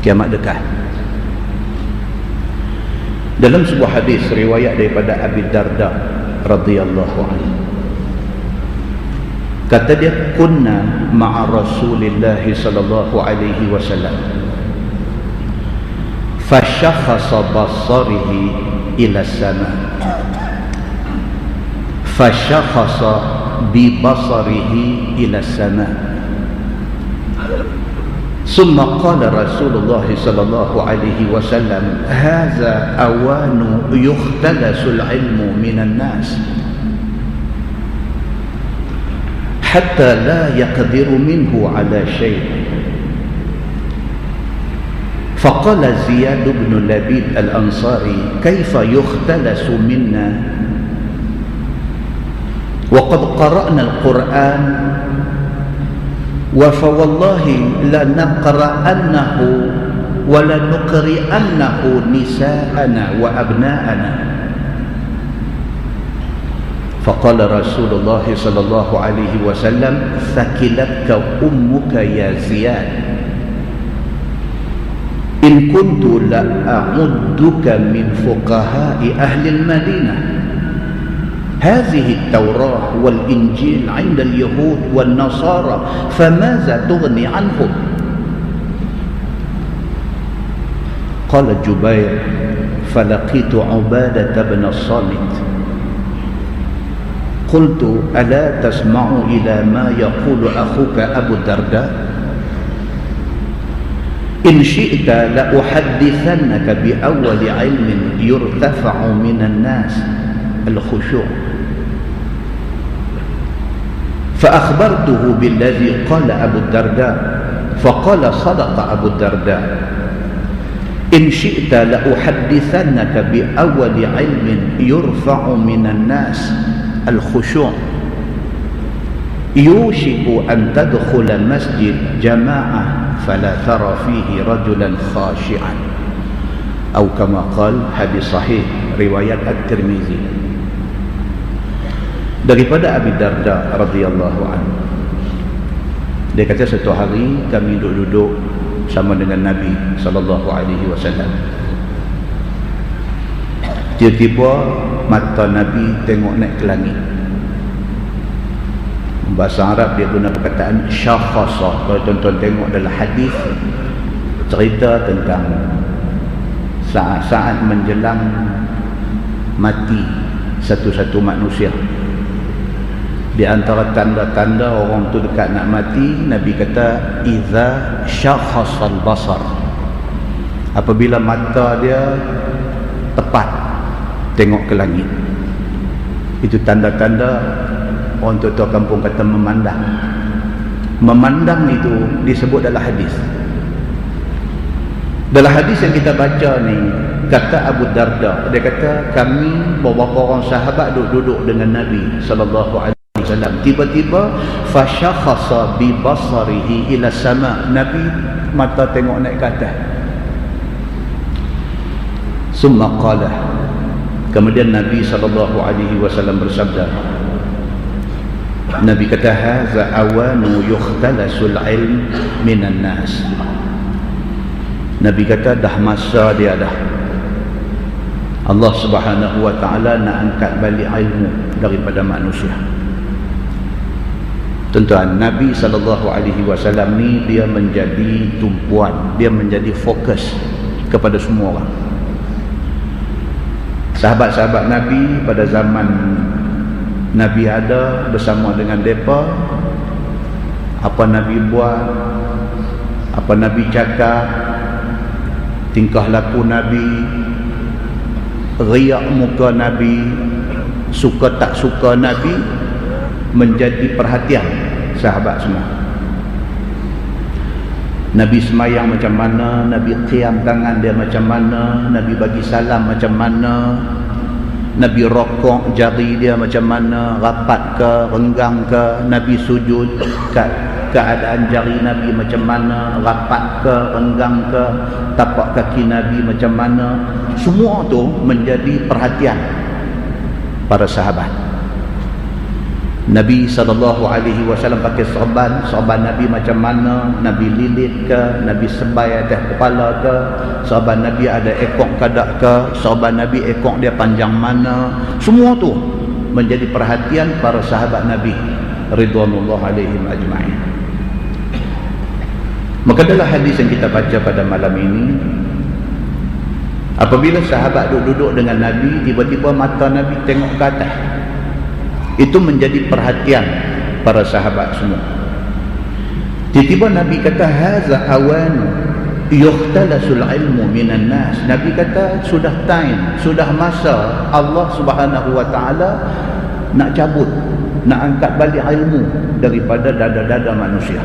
kiamat dekat. Dalam sebuah hadis riwayat daripada Abi Darda radhiyallahu anhu, kata dia, kunna ma'a Rasulillah sallallahu alaihi wasallam fashakhasa basarihi ila sama, fashakhasa bi basarihi ila sama, ثم قال رسول الله صلى الله عليه وسلم هذا أوان يختلس العلم من الناس حتى لا يقدر منه على شيء. فقال زياد بن لبيد الأنصاري كيف يختلس منا وقد قرأنا القرآن فوالله لنقرأنه ولنقرئنه نساءنا وأبناءنا. فقال رسول الله صلى الله عليه وسلم ثكلتك أمك يا زياد إن كنت لأعدك من فقهاء أهل المدينة. هذه التوراة والإنجيل عند اليهود والنصارى فماذا تغني عنهم؟ قال جبير فلقيت عبادة بن الصامت قلت ألا تسمع إلى ما يقول أخوك أبو الدرداء؟ إن شئت لأحدثنك بأول علم يرتفع من الناس الخشوع. فأخبرته بالذي قال أبو الدرداء فقال صدق أبو الدرداء إن شئت لأحدثنك بأول علم يرفع من الناس الخشوع يوشك أن تدخل مسجد جماعة فلا ترى فيه رجلا خاشعا أو كما قال hadis sahih riwayat At-Tirmizi. Daripada Abi Darda radhiyallahu anhu, dia kata satu hari kami duduk sama dengan Nabi sallallahu alaihi wasallam. Tiba-tiba mata Nabi tengok naik ke langit. Bahasa Arab dia guna perkataan syakhasa. Kalau tuan-tuan tengok dalam hadis cerita tentang saat-saat menjelang mati satu-satu manusia. Di antara tanda-tanda orang tu dekat nak mati, Nabi kata iza syakhasal basar, apabila mata dia tepat tengok ke langit. Itu tanda-tanda orang tua kampung kata memandang. Memandang itu disebut dalam hadis. Dalam hadis yang kita baca ni, kata Abu Darda, dia kata kami beberapa orang sahabat duduk dengan Nabi sallallahu alaihi wasallam. Tiba-tiba fashakhasa bi basarihi ila sama, Nabi mata tengok naik ke atas. Summa qala, kemudian Nabi sallallahu alaihi wasallam bersabda, Nabi kata hadza awanu yukhtalasul ilm minan nas. Nabi kata dah masa dia dah, Allah Subhanahu wa taala nak angkat balik ilmu daripada manusia. Tuan-tuan, Nabi SAW ni dia menjadi tumpuan, dia menjadi fokus kepada semua orang. Sahabat-sahabat Nabi pada zaman Nabi ada bersama dengan mereka, apa Nabi buat, apa Nabi cakap, tingkah laku Nabi, riak muka Nabi, suka tak suka Nabi, menjadi perhatian sahabat semua. Nabi semayang macam mana, Nabi qiyam tangan dia macam mana, Nabi bagi salam macam mana, Nabi rokok jari dia macam mana, rapat ke, renggang ke, Nabi sujud, keadaan jari Nabi macam mana, rapat ke, renggang ke, tapak kaki Nabi macam mana. Semua tu menjadi perhatian para sahabat. Nabi SAW pakai sorban. Sorban Nabi macam mana? Nabi lilit ke? Nabi sebai atas kepala ke? Sorban Nabi ada ekor kadak ke? Sorban Nabi ekor dia panjang mana? Semua tu menjadi perhatian para sahabat Nabi ridwanullah alaihim ajma'in. Maka dalam hadis yang kita baca pada malam ini, apabila sahabat duduk dengan Nabi, tiba-tiba mata Nabi tengok ke atas, itu menjadi perhatian para sahabat semua. Tiba-tiba Nabi kata, haza awan yuhtalasul ilmu minan nas. Nabi kata, sudah time, sudah masa Allah Subhanahu wa taala nak cabut, nak angkat balik ilmu daripada dada-dada manusia,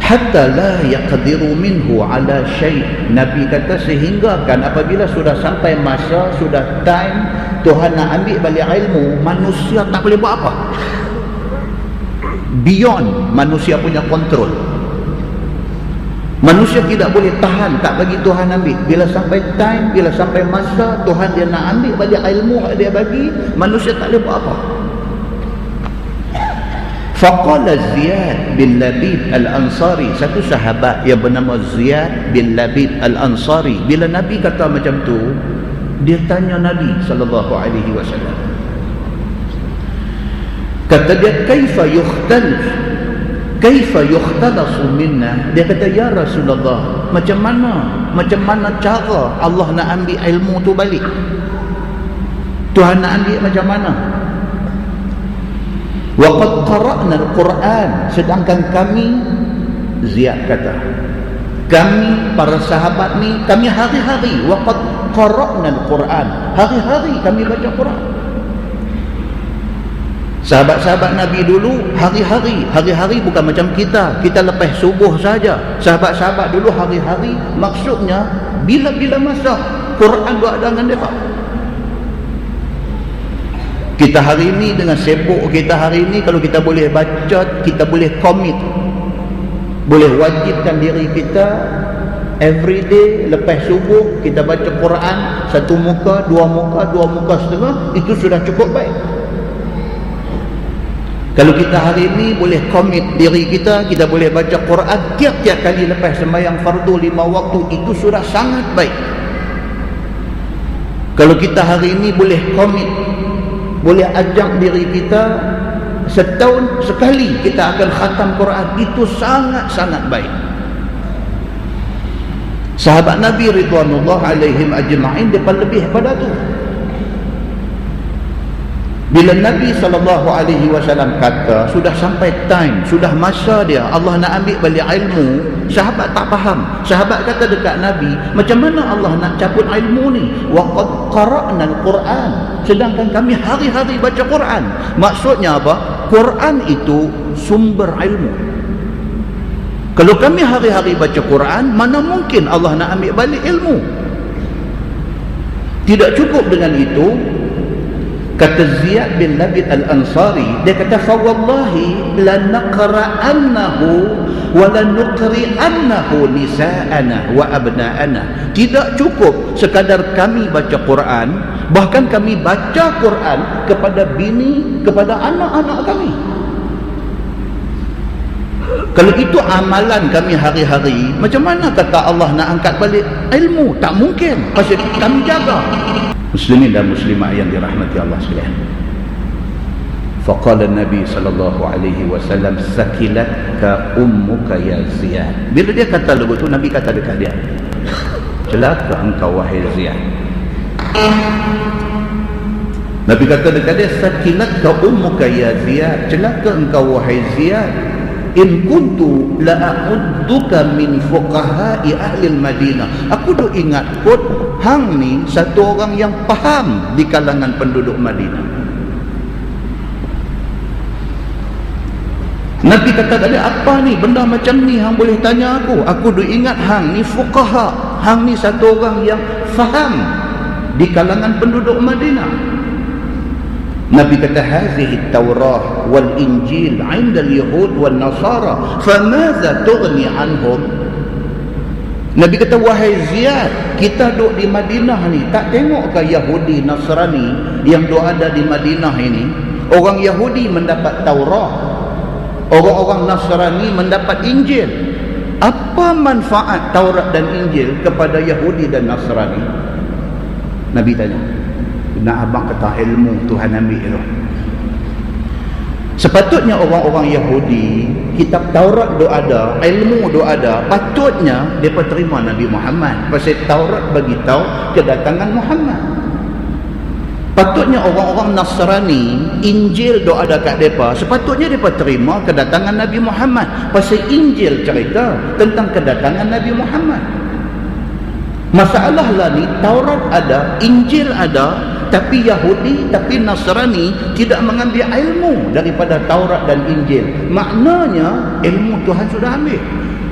hatta la yaqdiru minhu ala syai'. Nabi kata sehingga kan apabila sudah sampai masa, sudah time Tuhan nak ambil balik ilmu, manusia tak boleh buat apa, beyond manusia punya kontrol. Manusia tidak boleh tahan, tak bagi Tuhan ambil. Bila sampai time, bila sampai masa Tuhan dia nak ambil balik ilmu dia bagi, manusia tak boleh buat apa. Faqala Ziyad bin Labid al-Ansari, satu sahabat yang bernama Ziyad bin Labid al-Ansari, bila Nabi kata macam tu, dia tanya Nabi SAW. Kata dia, kaifa yukhtalasu minna. Dia kata, ya Rasulullah, macam mana cara Allah nak ambil ilmu tu balik? Tuhan nak ambil macam mana? Waqad qara'na al-Quran, sedangkan kami, Ziyad kata, kami para sahabat ni, kami hari-hari, waqad qara'na al-Quran, hari-hari kami baca Quran. Sahabat-sahabat Nabi dulu hari-hari bukan macam kita lepas subuh saja. Sahabat-sahabat dulu hari-hari, maksudnya bila-bila masa Quran duk ada dengan mereka. Kita hari ini dengan sibuk kita hari ini, kalau kita boleh baca, kita boleh komit, boleh wajibkan diri kita every day lepas subuh kita baca Quran, satu muka, dua muka setengah, itu sudah cukup baik. Kalau kita hari ini boleh komit diri kita, kita boleh baca Quran tiap-tiap kali lepas sembahyang fardu 5 waktu, itu sudah sangat baik. Kalau kita hari ini boleh komit, boleh ajak diri kita setahun sekali kita akan khatam Quran, itu sangat-sangat baik. Sahabat Nabi ridwanullah alaihim ajma'in, mereka lebih pada tu. Bila Nabi SAW kata sudah sampai time, sudah masa dia, Allah nak ambil balik ilmu, sahabat tak faham. Sahabat kata dekat Nabi, macam mana Allah nak cabut ilmu ni? Waqad qara'na al-Quran, sedangkan kami hari-hari baca Quran. Maksudnya apa? Quran itu sumber ilmu. Kalau kami hari-hari baca Quran, mana mungkin Allah nak ambil balik ilmu? Tidak cukup dengan itu, kata Ziyad bin Labid al-Ansari, dia kata, fawallahi lanaqra'annahu wa lanuqri'annahu nisa'ana wa abna'ana. Tidak cukup sekadar kami baca Quran, bahkan kami baca Quran kepada bini, kepada anak-anak kami. Kalau itu amalan kami hari-hari, macam mana kata Allah nak angkat balik ilmu? Tak mungkin, pasal kami jaga. Muslimin dan muslimat yang dirahmati Allah sekalian. Faqala Nabi sallallahu alaihi wasallam, sakilatka ummuka ya Ziyad. Bila dia kata lagu tu, Nabi kata dekat dia, celaka engkau wahai Ziyad. Nabi kata dekat dia, sakilatka ummuka ya Ziyad, celaka engkau wahai Ziyad. In kuntu la'udduka min fuqaha'i ahli Madinah. Aku duk ingat kot, hang ni satu orang yang faham di kalangan penduduk Madinah. Nabi kata tadi, apa ni benda macam ni hang boleh tanya aku? Aku duk ingat hang ni fuqaha, hang ni satu orang yang faham di kalangan penduduk Madinah. Nabi kata, hazihi Taurah wal Injil 'inda al-Yahud wal Nasara, famadza tughni anhum? Nabi kata, wahai Ziyad, kita duduk di Madinah ni, tak tengok ke Yahudi Nasrani yang duduk ada di Madinah ini? Orang Yahudi mendapat Taurat, orang-orang Nasrani mendapat Injil. Apa manfaat Taurat dan Injil kepada Yahudi dan Nasrani? Nabi tanya. Nak abang kata ilmu Tuhan ambil itu. Sepatutnya orang-orang Yahudi, kitab Taurat do ada, ilmu do ada, patutnya mereka terima Nabi Muhammad. Pasal Taurat bagi tahu kedatangan Muhammad. Patutnya orang-orang Nasrani, Injil do ada kat mereka, sepatutnya mereka terima kedatangan Nabi Muhammad. Pasal Injil cerita tentang kedatangan Nabi Muhammad. Masalah lah ni, Taurat ada, Injil ada, tapi Yahudi, tapi Nasrani tidak mengambil ilmu daripada Taurat dan Injil. Maknanya ilmu Tuhan sudah ambil,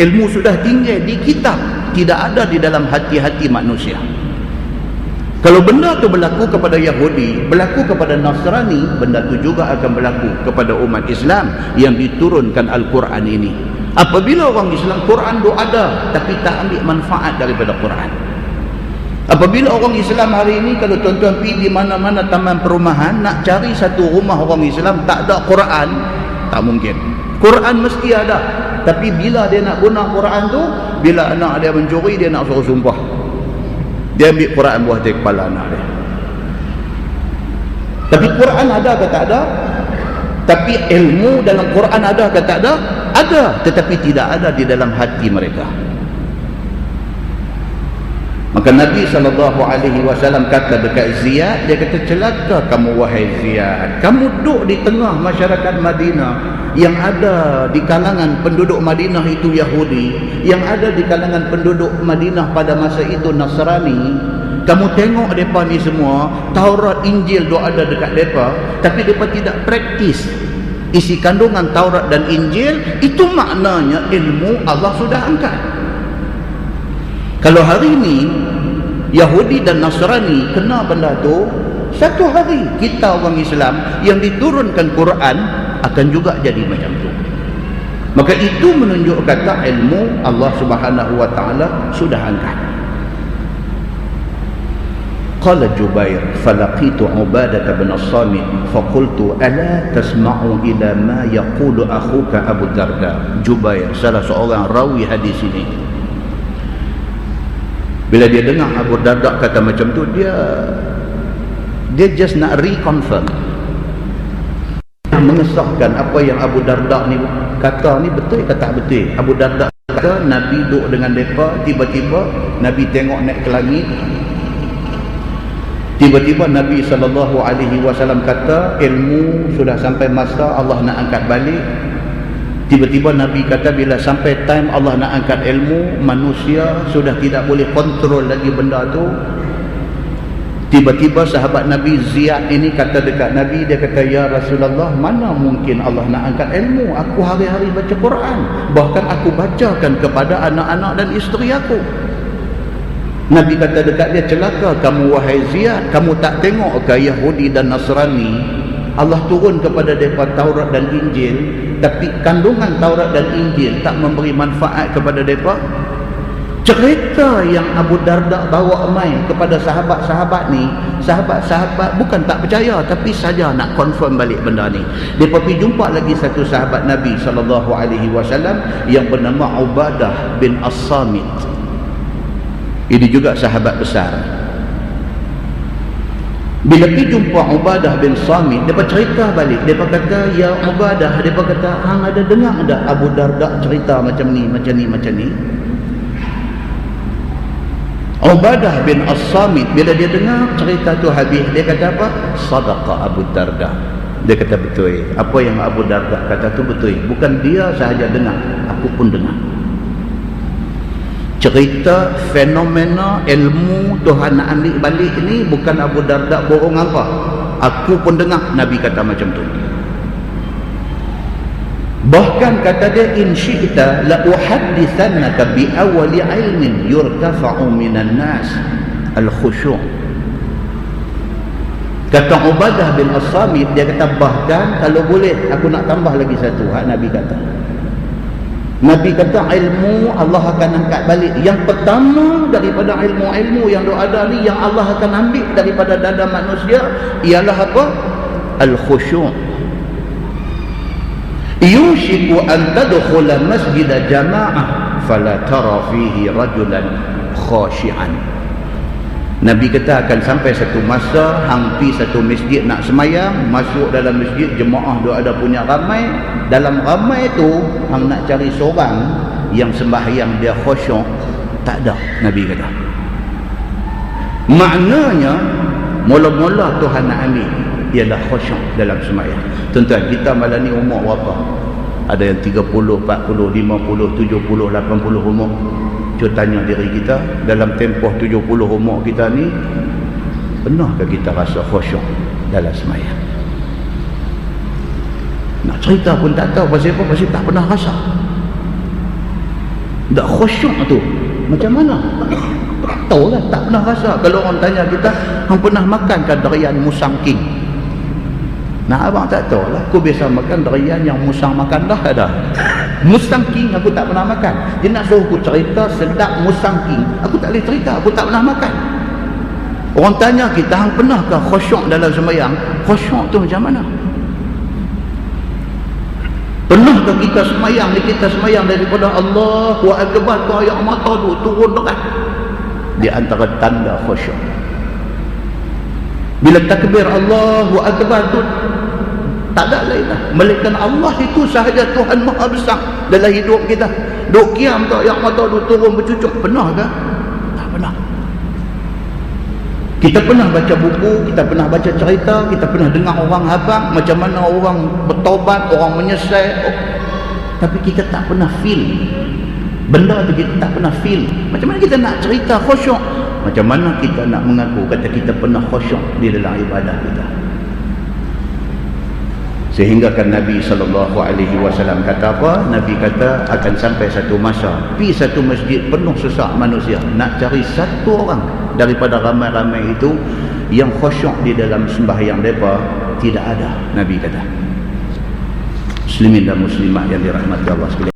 ilmu sudah tinggal di kitab, tidak ada di dalam hati-hati manusia. Kalau benda tu berlaku kepada Yahudi, berlaku kepada Nasrani, benda tu juga akan berlaku kepada umat Islam yang diturunkan Al-Quran ini. Apabila orang Islam, Quran tu ada tapi tak ambil manfaat daripada Quran. Apabila orang Islam hari ini, kalau tuan-tuan pergi di mana-mana taman perumahan, nak cari satu rumah orang Islam tak ada Quran, tak mungkin. Quran mesti ada, tapi bila dia nak guna Quran tu, bila anak dia mencuri, dia nak suruh sumpah, dia ambil Quran buah di kepala anak dia. Tapi Quran ada ke tak ada? Tapi ilmu dalam Quran ada ke tak ada? Ada, tetapi tidak ada di dalam hati mereka. Maka Nabi SAW kata dekat Ziyad, dia kata, celaka kamu wahai Ziyad, kamu duduk di tengah masyarakat Madinah, yang ada di kalangan penduduk Madinah itu Yahudi, yang ada di kalangan penduduk Madinah pada masa itu Nasrani. Kamu tengok mereka ni semua, Taurat Injil do ada dekat mereka, tapi mereka tidak praktis isi kandungan Taurat dan Injil. Itu maknanya ilmu Allah sudah angkat. Kalau hari ini Yahudi dan Nasrani kena benda tu, satu hari kita orang Islam yang diturunkan Quran akan juga jadi macam tu. Maka itu menunjuk kata ilmu Allah Subhanahu wa taala sudah angkat. Qala Jubair falaqitu Ubadah bin As-Samit faqultu ala tasma'u ila ma yaqulu akhuka Abu Darda. Jubair, salah seorang rawi hadis ini, bila dia dengar Abu Darda kata macam tu, dia just nak reconfirm, mengesahkan apa yang Abu Darda ni kata ni betul ke tak betul. Abu Darda kata Nabi duduk dengan mereka, tiba-tiba Nabi tengok naik ke langit, tiba-tiba Nabi SAW kata ilmu sudah sampai masa Allah nak angkat balik. Tiba-tiba Nabi kata bila sampai time Allah nak angkat ilmu, manusia sudah tidak boleh kontrol lagi benda tu. Tiba-tiba sahabat Nabi Ziyad ini kata dekat Nabi, dia kata, ya Rasulullah, mana mungkin Allah nak angkat ilmu? Aku hari-hari baca Quran, bahkan aku bacakan kepada anak-anak dan isteri aku. Nabi kata dekat dia, celaka kamu wahai Ziyad, kamu tak tengok ke Yahudi dan Nasrani Allah turun kepada mereka Taurat dan Injil, tapi kandungan Taurat dan Injil tak memberi manfaat kepada mereka? Cerita yang Abu Darda bawa main kepada sahabat-sahabat ni, sahabat-sahabat bukan tak percaya, tapi saja nak confirm balik benda ni. Mereka pergi jumpa lagi satu sahabat Nabi SAW yang bernama Ubadah bin As-Samit. Ini juga sahabat besar. Bila pergi jumpa Ubadah bin Samit, dia cerita balik. Dia kata, ya Ubadah, dia kata, hang ada dengar tak Abu Darda cerita macam ni, macam ni, macam ni? Ubadah bin As-Samit bila dia dengar cerita tu habis, dia kata apa? Sadaqa Abu Darda. Dia kata betul, apa yang Abu Darda kata tu betul. Bukan dia sahaja dengar, aku pun dengar. Cerita fenomena ilmu Tuhan nak ambil balik ni bukan Abu Darda bohong apa, aku pun dengar Nabi kata macam tu. Bahkan kata dia, in syi'ta la uhaddithannaka bi awwali ilmin yurtafa'u minan nas al-khusyu'. Kata Ubadah bin As-Samit, dia kata bahkan kalau boleh aku nak tambah lagi satu hak Nabi kata. Nabi kata ilmu Allah akan angkat balik. Yang pertama daripada ilmu-ilmu yang ada ni, yang Allah akan ambil daripada dada manusia, ialah apa? Al-khusyu'. Yushiku an tadkhula masjid jama'ah fala tara fihi rajulan khashi'an. Nabi kata akan sampai satu masa hang pi satu masjid nak semayang, masuk dalam masjid jemaah dia ada punya ramai, dalam ramai tu hang nak cari seorang yang sembahyang dia khusyuk, tak ada. Nabi kata maknanya mula-mula Tuhan nak ambil ialah khusyuk dalam sembahyang. Tuan-tuan, kita malam ni umur berapa? Ada yang 30, 40, 50, 70, 80 umur. Cuba tanya diri kita, dalam tempoh 70 umur kita ni, pernahkah kita rasa khusyuk dalam sembahyang? Nak cerita pun tak tahu pasal apa, pasal tak pernah rasa. Tak khusyuk tu macam mana? Tak tahu lah, tak pernah rasa. Kalau orang tanya kita, hang pernah makan ke durian musang king? Nah, abang tak tahu lah. Aku biasa makan durian yang musang makan dah ada. Musang king aku tak pernah makan. Dia nak suruh aku cerita sedap musang king, aku tak boleh cerita, aku tak pernah makan. Orang tanya kita, hang pernahkah khusyuk dalam sembahyang? Khusyuk tu macam mana? Pernahkah kita sembahyang ni, kita sembahyang daripada Allahu Akbar tu ayat mata tu turun dekat? Di antara tanda khusyuk, bila takbir Allahu Akbar tu tak ada lain lah melainkan Allah itu sahaja Tuhan Maha Besar dalam hidup kita. Duk kiam tak yang mata tu turun bercucuk, pernah ke? Tak pernah. Kita pernah baca buku, kita pernah baca cerita, kita pernah dengar orang habaq macam mana orang bertaubat, orang menyesal, tapi kita tak pernah feel benda tu, kita tak pernah feel. Macam mana kita nak cerita khusyuk? Macam mana kita nak mengaku kata kita pernah khusyuk di dalam ibadah kita? Sehingga kan Nabi SAW kata apa? Nabi kata akan sampai satu masa, pi satu masjid penuh sesak manusia, nak cari satu orang daripada ramai-ramai itu yang khusyuk di dalam sembahyang mereka, tidak ada. Nabi kata. Muslimin dan muslimat yang dirahmati Allah sekalian.